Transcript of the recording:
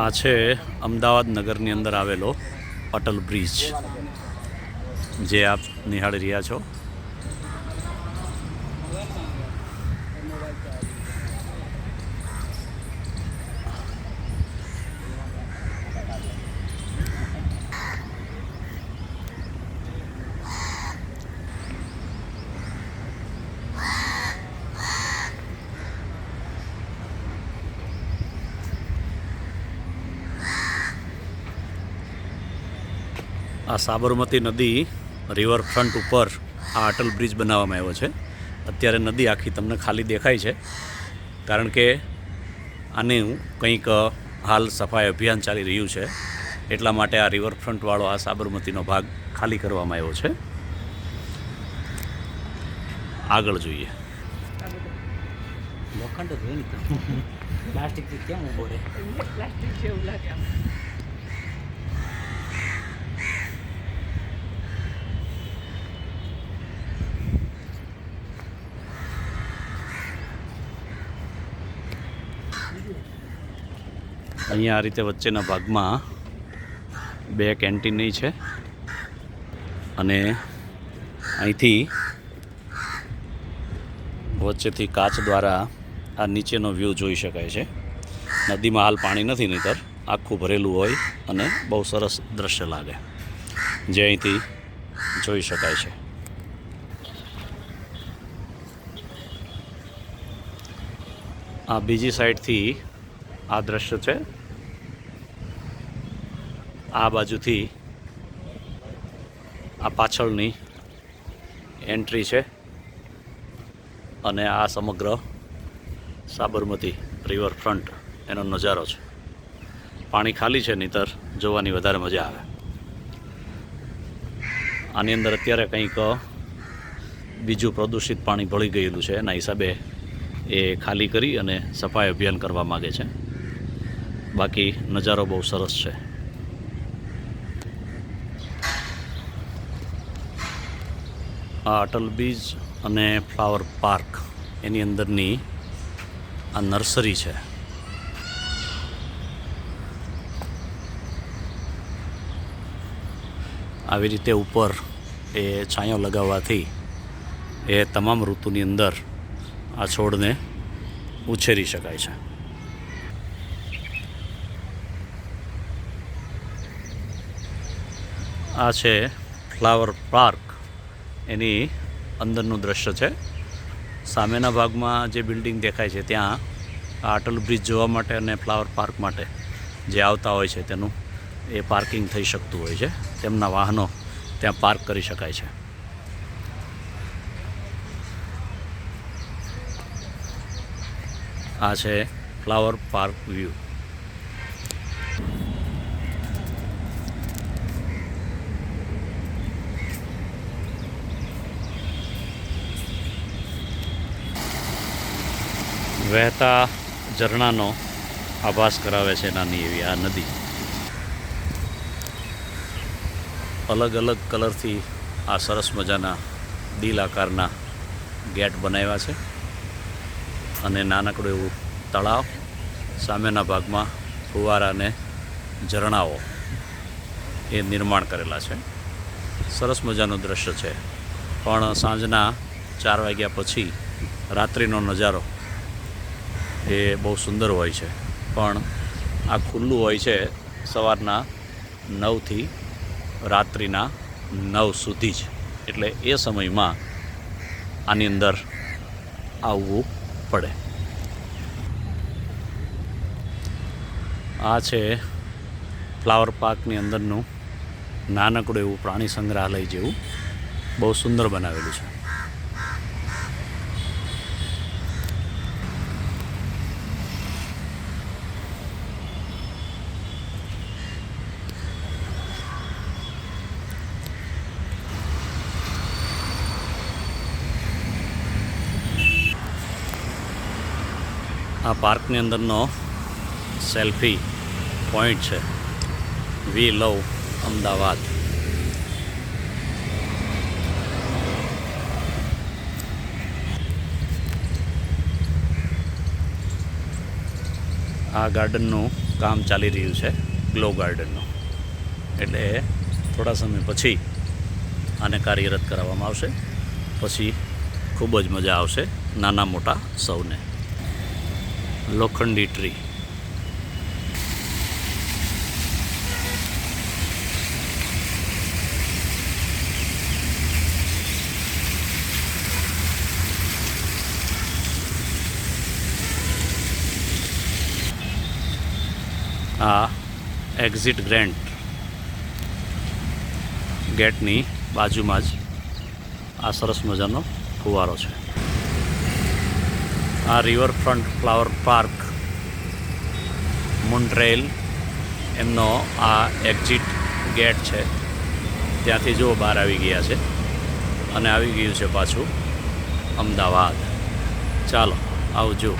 આ છે અમદાવાદ નગરની અંદર આવેલો અટલ બ્રિજ, જે આપ નિહાળી રહ્યા છો. આ સાબરમતી નદી રિવરફ્રન્ટ ઉપર આ અટલ બ્રિજ બનાવવામાં આવ્યો છે. અત્યારે નદી આખી તમને ખાલી દેખાય છે, કારણ કે આનું કંઈક હાલ સફાઈ અભિયાન ચાલી રહ્યું છે. એટલા માટે આ રિવરફ્રન્ટવાળો આ સાબરમતીનો ભાગ ખાલી કરવામાં આવ્યો છે. આગળ જોઈએ. લોખંડ પ્લાસ્ટિક કેમ ઉભો રહે? પ્લાસ્ટિક જેવું લાગે. અહીંયા આ રીતે વચ્ચેના ભાગમાં 2 કેન્ટીન છે, અને અહીંથી વચ્ચેથી કાચ દ્વારા આ નીચેનો વ્યૂ જોઈ શકાય છે. નદીમાં હાલ પાણી નથી, નહીંતર આખું ભરેલું હોય અને બહુ સરસ દ્રશ્ય લાગે, જે અહીંથી જોઈ શકાય છે. આ બીજી સાઈડથી આ દ્રશ્ય છે. આ બાજુથી આ પાછળની એન્ટ્રી છે, અને આ સમગ્ર સાબરમતી રિવરફ્રન્ટ એનો નજારો છે. પાણી ખાલી છે, નહીંતર જોવાની વધારે મજા આવે. આની અંદર અત્યારે કંઈક બીજું પ્રદૂષિત પાણી ભળી ગયેલું છે, એના હિસાબે એ ખાલી કરી અને સફાઈ અભિયાન કરવા માગે છે. બાકી નજારો બહુ સરસ છે. આ અટલ બ્રિજ અને ફ્લાવર પાર્ક એની અંદરની આ નર્સરી છે. આવી રીતે ઉપર એ છાંયો લગાવવાથી એ તમામ ઋતુની અંદર આ છોડને ઉછેરી શકાય છે. આ છે ફ્લાવર પાર્ક, એની અંદરનું દ્રશ્ય છે. સામેના ભાગમાં જે બિલ્ડિંગ દેખાય છે ત્યાં આ અટલ બ્રિજ જોવા માટે અને ફ્લાવર પાર્ક માટે જે આવતા હોય છે તેનું એ પાર્કિંગ થઈ શકતું હોય છે. તેમના વાહનો ત્યાં પાર્ક કરી શકાય છે. આ છે ફ્લાવર પાર્ક વ્યૂ. વહેતા ઝરણાનો આભાસ કરાવે છે નાની એવી આ નદી. અલગ અલગ કલરથી આ સરસ મજાના દિલ આકારના ગેટ બનાવ્યા છે, અને નાનકડું એવું તળાવ, સામેના ભાગમાં ફુવારા અને ઝરણાઓ એ નિર્માણ કરેલા છે. સરસ મજાનું દ્રશ્ય છે. પણ સાંજના 4 વાગ્યા પછી રાત્રિનો નજારો એ બહુ સુંદર હોય છે. પણ આ ખુલ્લું હોય છે સવારના 9થી રાત્રિના 9 સુધી જ, એટલે એ સમયમાં આની અંદર આવવું પડે. આ છે ફ્લાવર પાર્કની અંદરનું નાનકડું એવું પ્રાણી સંગ્રહાલય જેવું બહુ સુંદર બનાવેલું છે. આ પાર્કની અંદરનો સેલ્ફી પોઈન્ટ છે. વી લવ અમદાવાદ. આ ગાર્ડનનું કામ ચાલી રહ્યું છે ગ્લો ગાર્ડનનું, એટલે થોડા સમય પછી આને કાર્યરત કરાવવામાં આવશે. પછી ખૂબ જ મજા આવશે નાના મોટા સૌને. લોખંડી ટ્રી, આ એક્ઝિટ ગ્રેન્ટ ગેટની બાજુમાં જ આ સરસ મજાનો ફુવારો છે. આ રિવરફ્રન્ટ ફ્લાવર પાર્ક મોન્ટ્રેલ એમનો આ એક્ઝિટ ગેટ છે. ત્યાંથી જો બહાર આવી ગયા છે અને આવી ગયું છે પાછું અમદાવાદ. ચાલો આવજો.